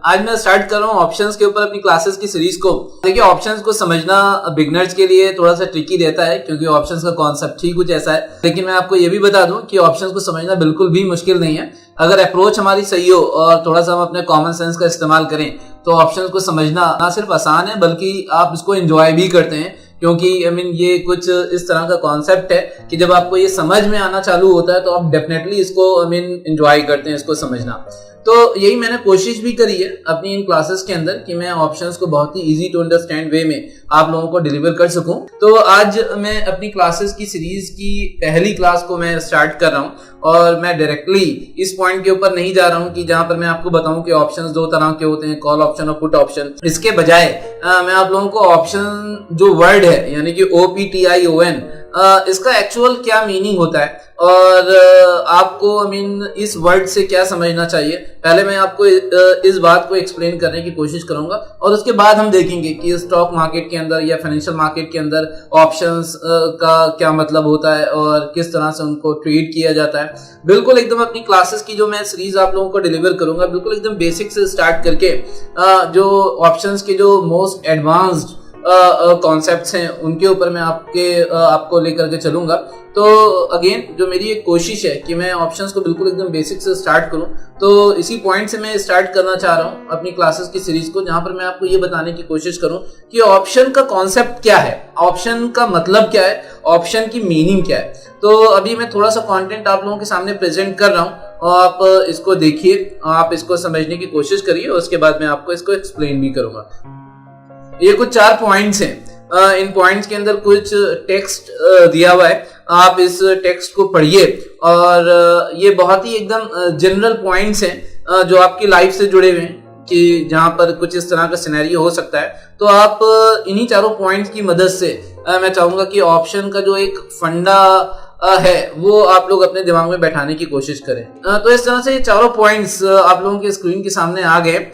आज मैं स्टार्ट कर रहा हूँ ऑप्शंस के ऊपर अपनी क्लासेस की सीरीज को। देखिए, ऑप्शंस को समझना बिगनर्स के लिए थोड़ा सा ट्रिकी रहता है क्योंकि ऑप्शंस का कॉन्सेप्ट ही कुछ ऐसा है। लेकिन मैं आपको ये भी बता दूं कि ऑप्शंस को समझना बिल्कुल भी मुश्किल नहीं है। अगर अप्रोच हमारी सही हो और थोड़ा सा हम अपने कॉमन सेंस का इस्तेमाल करें तो ऑप्शंस को समझना ना सिर्फ आसान है बल्कि आप इसको एंजॉय भी करते हैं, क्योंकि ये कुछ इस तरह का कॉन्सेप्ट है कि जब आपको ये समझ में आना चालू होता है तो आप डेफिनेटली इसको एंजॉय करते हैं इसको समझना। तो यही मैंने कोशिश भी करी है अपनी इन क्लासेस के अंदर कि मैं ऑप्शंस को बहुत ही इजी टू अंडरस्टैंड वे में आप लोगों को डिलीवर कर सकूं। तो आज मैं अपनी क्लासेस की सीरीज की पहली क्लास को मैं स्टार्ट कर रहा हूं और मैं डायरेक्टली इस पॉइंट के ऊपर नहीं जा रहा हूं कि जहां पर मैं आपको बताऊं कि ऑप्शंस दो तरह के होते हैं, कॉल ऑप्शन और पुट ऑप्शन। इसके बजाय मैं आप लोगों को ऑप्शन जो वर्ड है यानी कि OPTION इसका एक्चुअल क्या मीनिंग होता है और आपको इस वर्ड से क्या समझना चाहिए, पहले मैं आपको इस बात को एक्सप्लेन करने की कोशिश करूंगा और उसके बाद हम देखेंगे कि स्टॉक मार्केट के अंदर या फाइनेंशियल मार्केट के अंदर ऑप्शंस का क्या मतलब होता है और किस तरह से उनको ट्रीट किया जाता है। बिल्कुल एकदम अपनी क्लासेस की जो मैं सीरीज आप लोगों को डिलीवर करूंगा बिल्कुल एकदम बेसिक से स्टार्ट करके जो ऑप्शंस के जो मोस्ट एडवांस्ड कॉन्सेप्ट्स हैं उनके ऊपर मैं आपको लेकर के चलूंगा। तो अगेन जो मेरी एक कोशिश है कि मैं ऑप्शंस को बिल्कुल एकदम बेसिक से स्टार्ट करूं, तो इसी पॉइंट से मैं स्टार्ट करना चाह रहा हूं अपनी क्लासेस की सीरीज को, जहां पर मैं आपको ये बताने की कोशिश करूं कि ऑप्शन का कॉन्सेप्ट क्या है, ऑप्शन का मतलब क्या है, ऑप्शन की मीनिंग क्या है। तो अभी मैं थोड़ा सा कंटेंट आप लोगों के सामने प्रेजेंट कर रहा हूं और आप इसको देखिए, आप इसको समझने की कोशिश करिए और उसके बाद मैं आपको इसको एक्सप्लेन भी करूंगा। ये कुछ 4 पॉइंट्स हैं। इन पॉइंट्स के अंदर कुछ टेक्स्ट दिया हुआ है, आप इस टेक्स्ट को पढ़िए और ये बहुत ही एकदम जनरल पॉइंट्स हैं जो आपकी लाइफ से जुड़े हुए हैं कि जहां पर कुछ इस तरह का सिनेरियो हो सकता है। तो आप इन्हीं चारों पॉइंट्स की मदद से मैं चाहूंगा कि ऑप्शन का जो एक फंडा है वो आप लोग अपने दिमाग में बैठाने की कोशिश करें। तो इस तरह से ये चारों पॉइंट्स आप लोगों के स्क्रीन के सामने आ गए।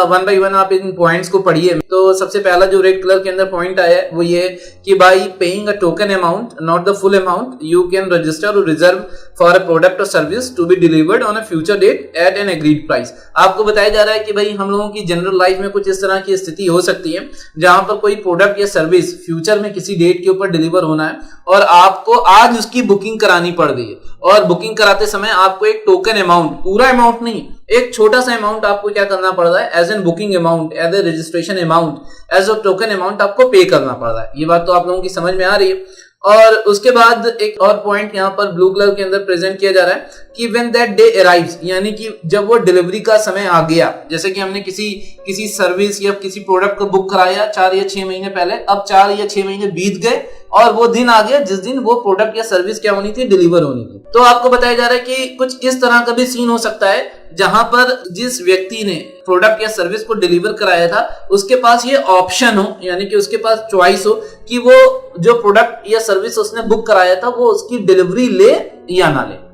वन बाय वन आप इन पॉइंट्स को पढ़िए। तो सबसे पहला जो रेड कलर के अंदर पॉइंट आया है वो ये कि by paying a token amount not the full amount you can register or reserve for a product और service to be delivered on a future date at an agreed price. आपको बताया जा रहा है कि भाई हम लोगों की जनरल लाइफ में कुछ इस तरह की स्थिति हो सकती है जहां पर कोई प्रोडक्ट या सर्विस फ्यूचर में किसी डेट के ऊपर डिलीवर होना है और आपको आज उसकी बुकिंग करानी पड़ रही है और बुकिंग कराते समय आपको एक टोकन अमाउंट, पूरा अमाउंट नहीं, एक छोटा सा अमाउंट आपको क्या करना पड़ रहा है, as an booking amount, as a registration amount, as a token amount आपको पे करना पड़ रहा है। ये बात तो आप लोगों की समझ में आ रही है। और उसके बाद एक और पॉइंट यहाँ पर ब्लू कलर के अंदर प्रेजेंट किया जा रहा है कि व्हेन दैट डे अराइव्स, यानी कि जब वो डिलीवरी का समय आ गया, जैसे कि हमने किसी सर्विस या किसी प्रोडक्ट को बुक कराया 4 या 6 महीने पहले, अब 4 या 6 महीने बीत गए और वो दिन आ गया जिस दिन वो प्रोडक्ट या सर्विस क्या होनी थी, डिलीवर होनी थी। तो आपको बताया जा रहा है कि कुछ इस तरह का भी सीन हो सकता है जहां पर जिस व्यक्ति ने प्रोडक्ट या सर्विस को डिलीवर कराया था उसके पास ये ऑप्शन हो, यानी कि उसके पास चॉइस हो कि वो जो प्रोडक्ट या सर्विस उसने बुक कराया था वो उसकी डिलीवरी ले या ना ले।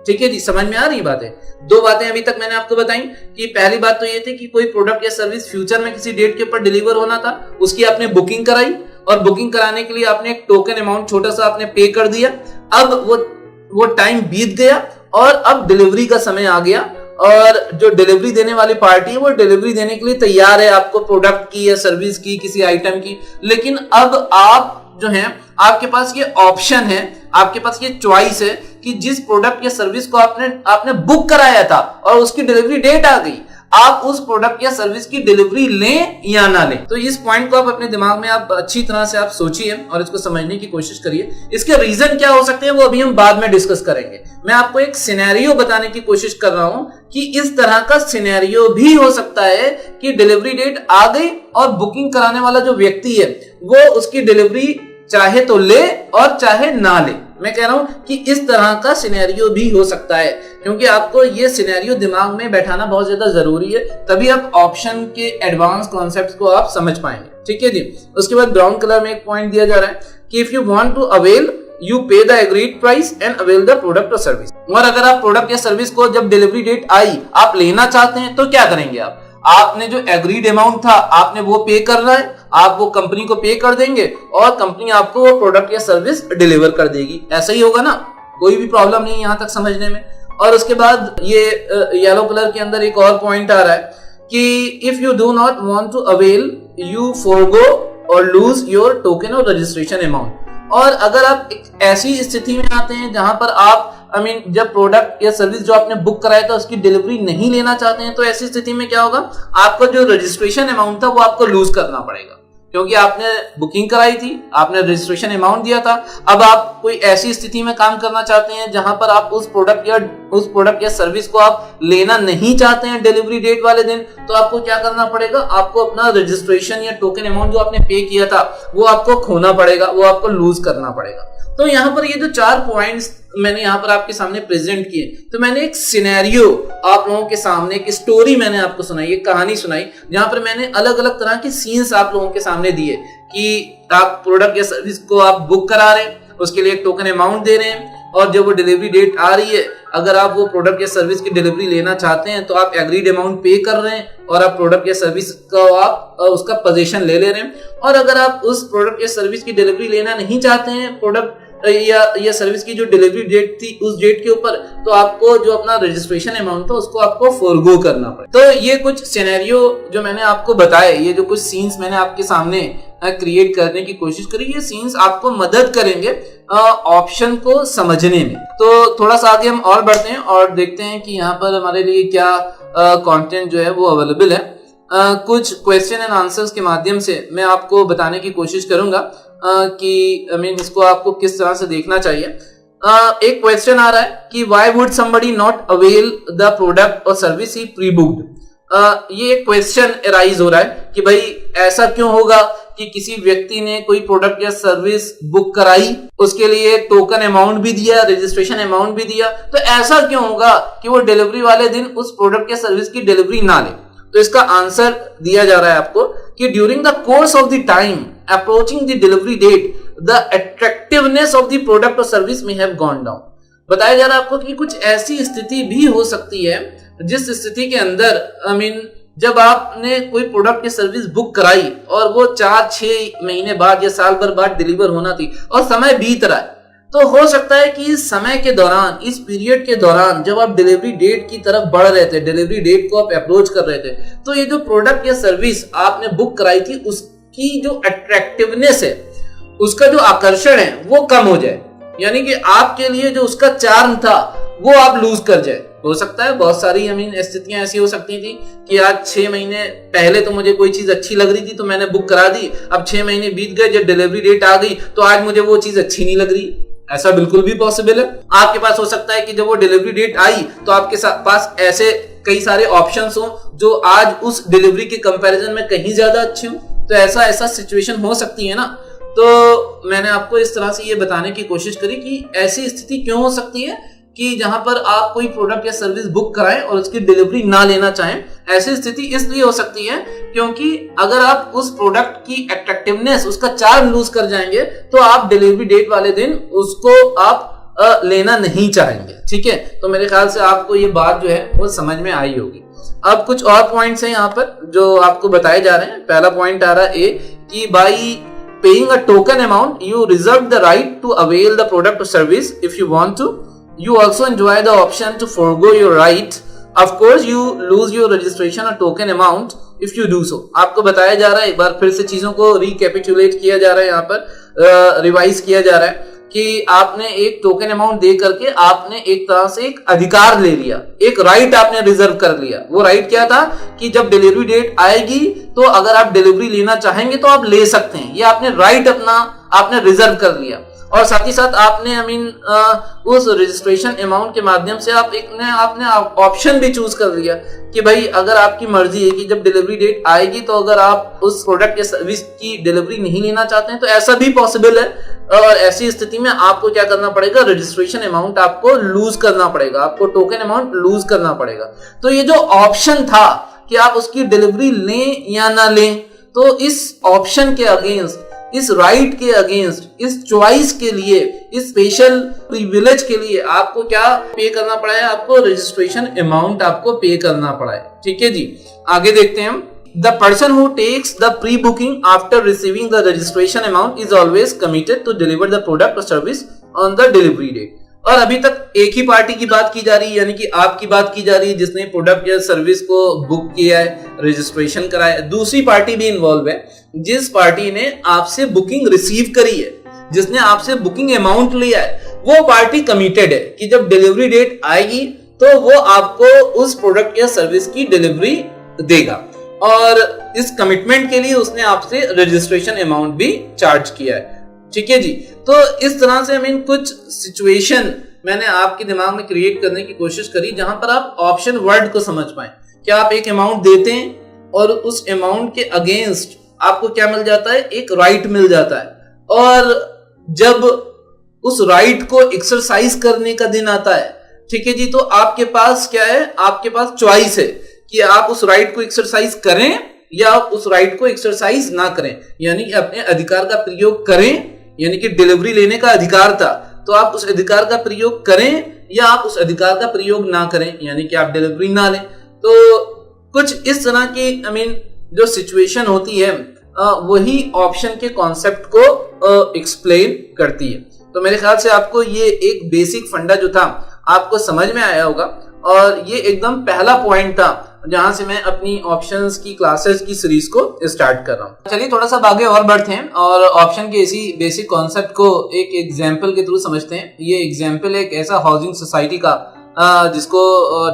ठीक है जी, समझ में आ रही बात है। 2 बातें अभी तक मैंने आपको बताई कि पहली बात तो ये थी कि कोई प्रोडक्ट या सर्विस फ्यूचर में किसी डेट के ऊपर डिलीवर होना था, उसकी आपने बुकिंग कराई और बुकिंग कराने के लिए आपने एक टोकन अमाउंट छोटा सा आपने पे कर दिया। अब वो टाइम बीत गया और अब डिलीवरी का समय आ गया और जो डिलीवरी देने वाली पार्टी है वो डिलीवरी देने के लिए तैयार है आपको प्रोडक्ट की या सर्विस की, किसी आइटम की। लेकिन अब आप जो है आपके पास ये ऑप्शन है, आपके पास ये चॉइस है कि जिस प्रोडक्ट या सर्विस को आपने बुक कराया था और उसकी डिलीवरी डेट आ गई, आप उस प्रोडक्ट या सर्विस की डिलीवरी लें या ना लें। तो इस पॉइंट को आप अपने दिमाग में आप अच्छी तरह से आप सोचिए और इसको समझने की कोशिश करिए। इसके रीजन क्या हो सकते हैं वो अभी हम बाद में डिस्कस करेंगे। मैं आपको एक सिनेरियो बताने की कोशिश कर रहा हूं कि इस तरह का सिनेरियो भी हो सकता है कि डिलीवरी डेट आ गई और बुकिंग कराने वाला जो व्यक्ति है वो उसकी डिलीवरी चाहे तो ले और चाहे ना ले। मैं कह रहा हूं कि इस तरह का सिनेरियो भी हो सकता है, क्योंकि आपको ये सिनेरियो दिमाग में बैठाना बहुत ज्यादा जरूरी है, तभी आप ऑप्शन के एडवांस कॉन्सेप्ट्स को आप समझ पाएंगे। ठीक है जी। उसके बाद ब्राउन कलर में एक पॉइंट दिया जा रहा है कि if you want to avail you pay the agreed price and avail the product और सर्विस। और अगर आप प्रोडक्ट या सर्विस को जब डिलीवरी डेट आई आप लेना चाहते हैं तो क्या करेंगे आपने जो एग्रीड अमाउंट था आपने वो पे करना है, आप वो कंपनी को पे कर देंगे और कंपनी आपको वो प्रोडक्ट या सर्विस डिलीवर कर देगी। ऐसा ही होगा ना, कोई भी प्रॉब्लम नहीं यहां तक समझने में। और उसके बाद ये येलो कलर के अंदर एक और पॉइंट आ रहा है कि if you do not want to avail you forgo or lose your token or registration amount. और अगर आप एक ऐसी स्थिति में आते हैं जहां पर आप जब प्रोडक्ट या सर्विस जो आपने बुक कराया था उसकी डिलीवरी नहीं लेना चाहते हैं, तो ऐसी स्थिति में क्या होगा, आपका जो रजिस्ट्रेशन अमाउंट था वो आपको लूज करना पड़ेगा, क्योंकि आपने बुकिंग कराई थी, आपने रजिस्ट्रेशन अमाउंट दिया था। अब आप कोई ऐसी स्थिति में काम करना चाहते हैं जहां पर आप उस प्रोडक्ट या सर्विस को आप लेना नहीं चाहते हैं डिलीवरी डेट वाले दिन, तो आपको क्या करना पड़ेगा, आपको अपना रजिस्ट्रेशन या टोकन अमाउंट जो आपने पे किया था वो आपको खोना पड़ेगा, वो आपको लूज करना पड़ेगा। तो यहाँ पर ये जो 4 पॉइंट्स मैंने यहाँ पर आपके सामने प्रेजेंट किए, तो मैंने एक सिनेरियो आप लोगों के सामने, एक स्टोरी मैंने आपको सुनाई, एक कहानी सुनाई, जहां पर मैंने अलग अलग तरह के सीन्स आप लोगों के सामने दिए कि आप प्रोडक्ट या सर्विस को आप बुक करा रहे हैं, उसके लिए एक टोकन अमाउंट दे रहे हैं, और जब वो डिलीवरी डेट आ रही है, अगर आप वो प्रोडक्ट या सर्विस की डिलीवरी लेना चाहते हैं तो आप एग्रीड अमाउंट पे कर रहे हैं और आप प्रोडक्ट या सर्विस का आप उसका पोजीशन ले रहे हैं। और अगर आप उस प्रोडक्ट या सर्विस की डिलीवरी लेना नहीं चाहते हैं, प्रोडक्ट या सर्विस की जो डिलीवरी डेट थी उस डेट के ऊपर, तो आपको जो अपना रजिस्ट्रेशन अमाउंट था उसको आपको फॉरगो करना पड़ेगा। तो ये कुछ सिनेरियो जो मैंने आपको बताए, ये जो कुछ सीन्स मैंने आपके सामने क्रिएट करने की कोशिश करी, ये सीन्स आपको मदद करेंगे ऑप्शन को समझने में। तो थोड़ा सा आगे हम और बढ़ते हैं और देखते हैं कि यहाँ पर हमारे लिए क्या कंटेंट जो है वो अवेलेबल है। कुछ क्वेश्चन एंड आंसर्स के माध्यम से मैं आपको बताने की कोशिश करूंगा कि इसको आपको किस तरह से देखना चाहिए। एक क्वेश्चन आ रहा है कि why would somebody not avail the product और सर्विस ही प्री बुक्ड। ये एक क्वेश्चन अराइज हो रहा है कि भाई ऐसा क्यों होगा कि किसी व्यक्ति ने कोई प्रोडक्ट या सर्विस बुक कराई, उसके लिए टोकन अमाउंट भी दिया, रजिस्ट्रेशन अमाउंट भी दिया, तो ऐसा क्यों होगा कि वो डिलीवरी वाले दिन उस प्रोडक्ट या सर्विस की डिलीवरी ना ले। तो इसका आंसर दिया जा रहा है आपको कि during the course of the time approaching the delivery date the attractiveness of the product और service may have gone down. बताया जा रहा है आपको कि कुछ ऐसी स्थिति भी हो सकती है जिस स्थिति के अंदर जब आपने कोई प्रोडक्ट या सर्विस बुक कराई और वो 4-6 महीने बाद या साल भर बाद डिलीवर होना थी और समय बीत रहा है, तो हो सकता है कि इस समय के दौरान, इस पीरियड के दौरान जब आप डिलीवरी डेट की तरफ बढ़ रहे थे, डिलीवरी डेट को आप अप्रोच कर रहे थे, तो ये जो प्रोडक्ट या सर्विस आपने बुक कराई थी उसकी जो अट्रैक्टिवनेस है, उसका जो आकर्षण है वो कम हो जाए, यानी कि आपके लिए जो उसका चार्म था वो आप लूज कर जाए। हो सकता है बहुत सारी स्थितियां ऐसी हो सकती थी कि आज 6 महीने पहले तो मुझे कोई चीज अच्छी लग रही थी तो मैंने बुक करा दी, अब 6 महीने बीत गए, जब डिलीवरी डेट आ गई तो आज मुझे वो चीज अच्छी नहीं लग रही। ऐसा बिल्कुल भी पॉसिबल है। आपके पास हो सकता है कि जब वो डिलीवरी डेट आई तो आपके पास ऐसे कई सारे ऑप्शंस हो जो आज उस डिलीवरी के कंपैरिजन में कहीं ज्यादा अच्छे हो। तो ऐसा सिचुएशन हो सकती है ना। तो मैंने आपको इस तरह से ये बताने की कोशिश करी कि ऐसी स्थिति क्यों हो सकती है कि जहां पर आप कोई प्रोडक्ट या सर्विस बुक कराएं और उसकी डिलीवरी ना लेना चाहें। ऐसी स्थिति इसलिए हो सकती है क्योंकि अगर आप उस प्रोडक्ट की अट्रैक्टिवनेस, उसका चार्म लूज कर जाएंगे तो आप डिलीवरी डेट वाले दिन उसको आप लेना नहीं चाहेंगे। ठीक है, तो मेरे ख्याल से आपको ये बात जो है वो समझ में आई होगी। अब कुछ और पॉइंट्स हैं यहाँ पर जो आपको बताए जा रहे हैं। पहला पॉइंट आ रहा है कि by paying a token amount you reserve the right to avail the product or service if you want to. You also enjoy the option to forego your right. Of course you lose your registration or token amount if you do so. आपको बताया जा रहा है, एक बार फिर से चीजों को रिकैपिचुलेट किया जा रहा है, यहाँ पर रिवाइज किया जा रहा है कि आपने एक टोकन अमाउंट दे करके आपने एक तरह से एक अधिकार ले लिया, एक राइट आपने रिजर्व कर लिया। वो राइट क्या था कि जब डिलीवरी डेट आएगी तो अगर आप डिलीवरी लेना चाहेंगे तो आप ले सकते हैं। ये आपने राइट अपना आपने रिजर्व कर लिया और साथ ही साथ आपने उस रजिस्ट्रेशन अमाउंट के माध्यम से आपने ऑप्शन भी चूज कर लिया कि भाई अगर आपकी मर्जी है कि जब डिलीवरी डेट आएगी तो अगर आप उस प्रोडक्ट या सर्विस की डिलीवरी नहीं लेना चाहते हैं तो ऐसा भी पॉसिबल है। और ऐसी स्थिति में आपको क्या करना पड़ेगा, रजिस्ट्रेशन अमाउंट आपको लूज करना पड़ेगा, आपको टोकन अमाउंट लूज करना पड़ेगा। तो ये जो ऑप्शन था कि आप उसकी डिलीवरी लें या ना लें, तो इस ऑप्शन के अगेंस्ट, इस राइट के अगेंस्ट, इस चॉइस के लिए, इस स्पेशल प्रिविलेज के लिए आपको क्या पे करना पड़ा है, आपको रजिस्ट्रेशन अमाउंट आपको पे करना पड़ा है। ठीक है जी, आगे देखते हैं हम। The person who takes the pre-booking after receiving the registration amount is always committed to deliver the product or service on the delivery date. और अभी तक एक ही पार्टी की बात की जा रही है, यानी कि आपकी बात की जा रही है जिसने प्रोडक्ट या सर्विस को बुक किया है, रजिस्ट्रेशन कराया है। दूसरी पार्टी भी इन्वॉल्व है, जिस पार्टी ने आपसे बुकिंग रिसीव करी है, जिसने आपसे बुकिंग अमाउंट लिया है, वो पार्टी कमिटेड है कि जब डिलीवरी डेट आएगी तो वो आपको उस प्रोडक्ट या सर्विस की डिलीवरी देगा, और इस कमिटमेंट के लिए उसने आपसे रजिस्ट्रेशन अमाउंट भी चार्ज किया है। ठीक है जी। तो इस तरह से कुछ सिचुएशन मैंने आपके दिमाग में क्रिएट करने की कोशिश करी जहां पर आप ऑप्शन वर्ड को समझ पाए। क्या आप एक अमाउंट देते हैं और उस अमाउंट के अगेंस्ट आपको क्या मिल जाता है, एक राइट मिल जाता है, और जब उस राइट को एक्सरसाइज करने का दिन आता है, ठीक है जी, तो आपके पास क्या है, आपके पास चॉइस है कि आप उस राइट को एक्सरसाइज करें या आप उस राइट को एक्सरसाइज ना करें, यानी कि अपने अधिकार का प्रयोग करें, यानी कि डिलीवरी लेने का अधिकार था तो आप उस अधिकार का प्रयोग करें या आप उस अधिकार का प्रयोग ना करें, यानी कि आप डिलीवरी ना लें। तो कुछ इस तरह की जो सिचुएशन होती है वही ऑप्शन के कॉन्सेप्ट को एक्सप्लेन करती है। तो मेरे ख्याल से आपको ये एक बेसिक फंडा जो था आपको समझ में आया होगा, और ये एकदम पहला पॉइंट था जहां से मैं अपनी ऑप्शंस की क्लासेस की सीरीज को स्टार्ट कर रहा हूं। चलिए थोड़ा सा आगे और बढ़ते हैं और ऑप्शन के इसी बेसिक कॉन्सेप्ट को एक एग्जांपल के थ्रू समझते हैं। ये एग्जांपल एक ऐसा हाउसिंग सोसाइटी का जिसको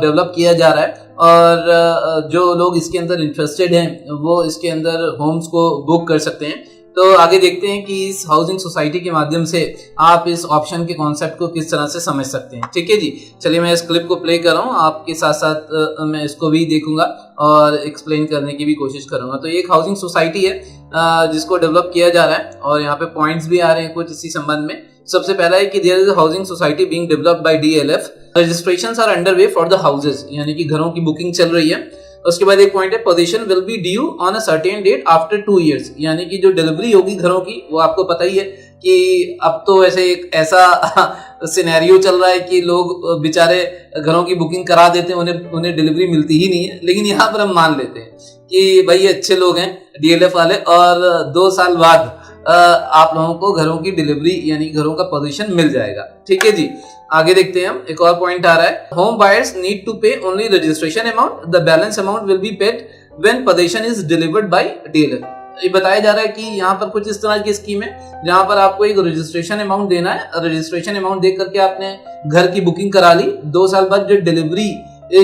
डेवलप किया जा रहा है, और जो लोग इसके अंदर इंटरेस्टेड हैं वो इसके अंदर होम्स को बुक कर सकते हैं। तो आगे देखते हैं कि इस हाउसिंग सोसाइटी के माध्यम से आप इस ऑप्शन के कॉन्सेप्ट को किस तरह से समझ सकते हैं। ठीक है जी, चलिए मैं इस क्लिप को प्ले कर रहा हूँ, आपके साथ साथ मैं इसको भी देखूंगा और एक्सप्लेन करने की भी कोशिश करूंगा। तो ये एक हाउसिंग सोसाइटी है जिसको डेवलप किया जा रहा है, और यहाँ पे पॉइंट्स भी आ रहे हैं कुछ इसी संबंध में। सबसे पहला है कि there is a housing society being developed by DLF, registrations are under way for the houses, यानी कि घरों की बुकिंग चल रही है। उसके बाद एक पॉइंट है possession will be due on a certain date after 2 years, यानी कि जो डिलीवरी होगी घरों की वो आपको पता ही है कि अब तो वैसे एक ऐसा सिनेरियो चल रहा है कि लोग बेचारे घरों की बुकिंग करा देते हैं, उन्हें डिलीवरी मिलती ही नहीं है, लेकिन यहाँ पर हम मान लेते हैं कि भाई ये अच्छे लोग हैं DLF वाले, और 2 साल बाद आप लोगों को घरों की डिलीवरी यानी घरों का पोजीशन मिल जाएगा। ठीक है जी, आगे देखते हैं हम। एक और पॉइंट आ रहा है, होम बायर्स नीड टू पे only registration amount, the balance amount will be paid when position is delivered by DLF। ये बताया जा रहा है कि यहाँ पर कुछ इस तरह की स्कीम है जहां पर आपको एक रजिस्ट्रेशन अमाउंट देना है, रजिस्ट्रेशन अमाउंट दे करके आपने घर की बुकिंग करा ली, 2 साल बाद जब डिलीवरी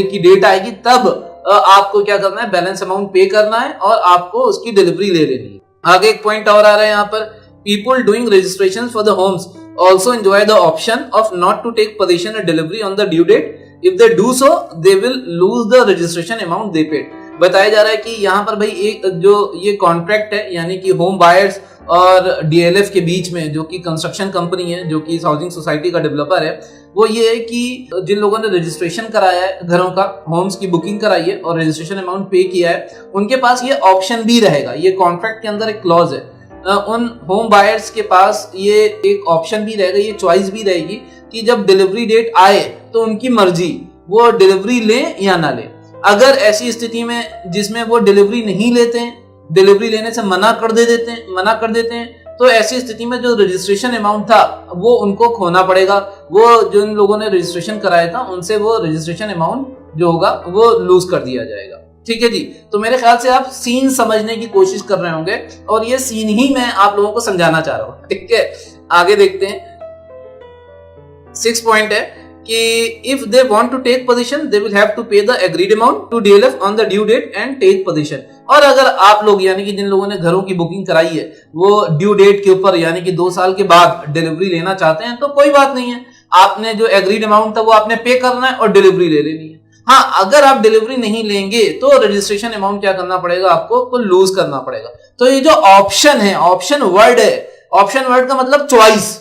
की डेट आएगी तब आपको क्या करना है, बैलेंस अमाउंट पे करना है और आपको उसकी डिलीवरी ले लेनी है। आगे एक पॉइंट और आ रहा है यहाँ पर, people doing registration for the homes also enjoy the option of not to take possession or delivery on the due date. If they do so, they will lose the registration amount they paid. बताया जा रहा है कि यहाँ पर भाई एक जो ये कॉन्ट्रैक्ट है, यानी कि होम बायर्स और DLF के बीच में, जो कि कंस्ट्रक्शन कंपनी है, जो कि इस हाउसिंग सोसाइटी का डेवलपर है, वो ये है कि जिन लोगों ने रजिस्ट्रेशन कराया है घरों का, होम्स की बुकिंग कराई है और रजिस्ट्रेशन अमाउंट पे किया है, उनके पास ये ऑप्शन भी रहेगा। ये कॉन्ट्रैक्ट के अंदर एक क्लॉज है, उन होम बायर्स के पास ये एक ऑप्शन भी रहेगा, ये चॉइस भी रहेगी कि जब डिलीवरी डेट आए तो उनकी मर्जी, वो डिलीवरी लें या ना लें। अगर ऐसी स्थिति में जिसमें वो डिलीवरी नहीं लेते हैं, डिलीवरी लेने से मना कर देते हैं, तो ऐसी स्थिति में जो रजिस्ट्रेशन अमाउंट था वो उनको खोना पड़ेगा। वो जिन लोगों ने रजिस्ट्रेशन कराया था उनसे वो रजिस्ट्रेशन अमाउंट जो होगा वो लूज कर दिया जाएगा। ठीक है जी, तो मेरे ख्याल से आप सीन समझने की कोशिश कर रहे होंगे, और ये सीन ही मैं आप लोगों को समझाना चाह रहा हूं। ठीक है, आगे देखते हैं। 6 पॉइंट है कि if they want to take position they will have to pay the agreed amount to DLF on the due date and take position. और अगर आप लोग यानी कि जिन लोगों ने घरों की बुकिंग कराई है वो ड्यू डेट के ऊपर यानी कि 2 साल के बाद डिलीवरी लेना चाहते हैं तो कोई बात नहीं है, आपने जो एग्रीड अमाउंट था वो आपने पे करना है और डिलीवरी ले लेनी है। हाँ, अगर आप डिलीवरी नहीं लेंगे तो रजिस्ट्रेशन अमाउंट क्या करना पड़ेगा, आपको लूज करना पड़ेगा। तो ये जो ऑप्शन है, ऑप्शन वर्ड है, ऑप्शन वर्ड का मतलब चॉइस,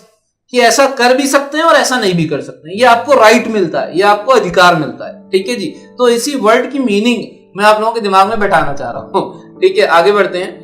कि ऐसा कर भी सकते हैं और ऐसा नहीं भी कर सकते हैं, ये आपको राइट मिलता है, ये आपको अधिकार मिलता है। ठीक है जी, तो इसी वर्ड की मीनिंग मैं आप लोगों के दिमाग में बैठाना चाह रहा हूं। ठीक है, आगे बढ़ते हैं।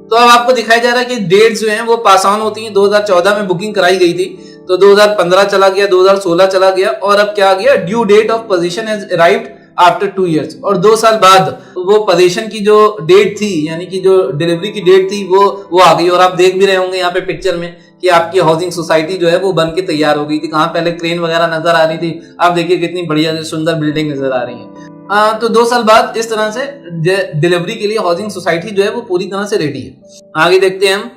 तो अब आपको दिखाई जा रहा है कि डेट्स जो हैं वो पास ऑन होती हैं। 2014 में बुकिंग कराई गई थी, तो 2015 चला गया, 2016 चला गया, और अब क्या आ गया, due date of possession has arrived after 2 years, और 2 साल बाद वो पोजीशन की जो डेट थी यानी कि जो डिलीवरी की डेट थी वो आ गई। और आप देख भी रहे होंगे यहाँ पे पिक्चर में कि आपकी हाउसिंग सोसाइटी जो है वो बन के तैयार हो गई थी। कहाँ पहले क्रेन वगैरह नजर आ रही थी, आप देखिए कितनी बढ़िया सुंदर बिल्डिंग नजर आ रही है। तो 2 साल बाद इस तरह से डिलीवरी के लिए हाउसिंग सोसाइटी जो है वो पूरी तरह से रेडी है। आगे देखते हैं हम।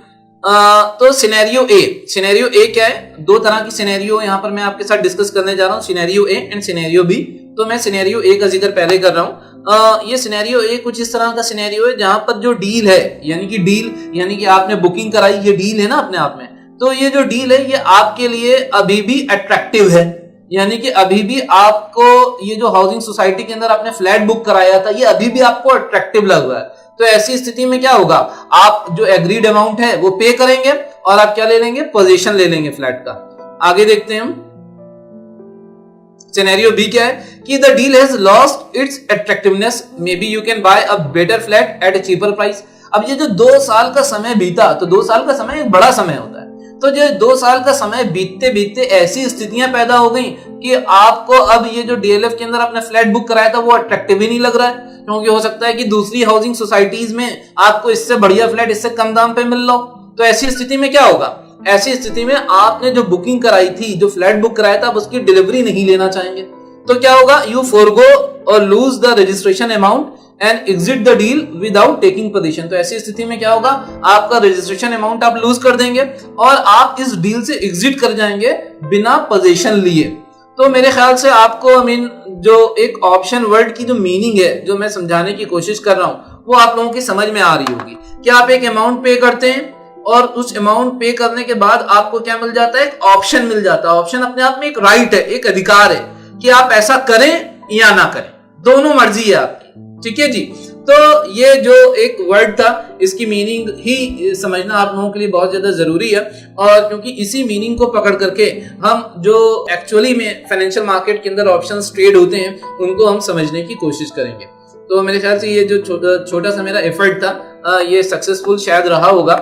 तो सिनेरियो ए क्या है? 2 तरह की सिनेरियो यहाँ पर मैं आपके साथ डिस्कस करने जा रहा हूँ, scenario A and scenario B. तो मैं सिनेरियो ए का जिक्र पहले कर रहा हूँ। ये सिनेरियो ए कुछ इस तरह का सिनेरियो है जहां पर जो डील है, यानी कि आपने बुकिंग कराई, ये डील है ना अपने आप में। तो ये जो डील है ये आपके लिए अभी भी अट्रैक्टिव है, यानी कि अभी भी आपको ये जो हाउसिंग सोसाइटी के अंदर आपने फ्लैट बुक कराया था ये अभी भी आपको अट्रैक्टिव लग रहा है। तो ऐसी स्थिति में क्या होगा, आप जो एग्रीड अमाउंट है वो पे करेंगे और आप क्या ले लेंगे, पोजीशन ले लेंगे फ्लैट का। आगे देखते हैं हम। सिनेरियो बी क्या है कि the deal has lost its attractiveness, may be you can buy a better flat at a cheaper price. अब ये जो 2 साल का समय बीता, तो 2 साल का समय एक बड़ा समय होता है। तो जो 2 साल का समय बीतते बीतते ऐसी स्थितियां पैदा हो गई कि आपको अब ये जो डीएलएफ के अंदर आपने फ्लैट बुक कराया था वो अट्रैक्टिव ही नहीं लग रहा है, क्योंकि हो सकता है कि दूसरी हाउसिंग सोसाइटीज में आपको इससे बढ़िया फ्लैट इससे कम दाम पे मिल रहा हो। तो ऐसी स्थिति में क्या होगा, ऐसी स्थिति में आपने जो बुकिंग कराई थी, जो फ्लैट बुक कराया था, आप उसकी डिलीवरी नहीं लेना चाहेंगे। तो क्या होगा, you forgo or lose the registration amount and exit the deal without taking position. तो ऐसी स्थिति में क्या होगा, आपका रजिस्ट्रेशन अमाउंट आप लूज कर देंगे और आप इस डील से एग्जिट कर जाएंगे बिना पोजीशन लिए। तो मेरे ख्याल से आपको जो एक ऑप्शन वर्ड की जो मीनिंग है, जो मैं समझाने की कोशिश कर रहा हूं, वो आप लोगों की समझ में आ रही होगी कि आप एक अमाउंट पे करते हैं और उस अमाउंट पे करने के बाद आपको क्या मिल जाता है, एक ऑप्शन मिल जाता है। ऑप्शन अपने आप में एक राइट है, एक अधिकार है कि आप ऐसा करें या ना करें, दोनों मर्जी है आपकी। ठीक है जी। तो ये जो एक वर्ड था, इसकी मीनिंग ही समझना आप लोगों के लिए बहुत ज्यादा जरूरी है, और क्योंकि इसी मीनिंग को पकड़ करके हम जो एक्चुअली में फाइनेंशियल मार्केट के अंदर ऑप्शंस ट्रेड होते हैं उनको हम समझने की कोशिश करेंगे। तो मेरे ख्याल से ये जो छोटा सा मेरा एफर्ट था ये सक्सेसफुल शायद रहा होगा।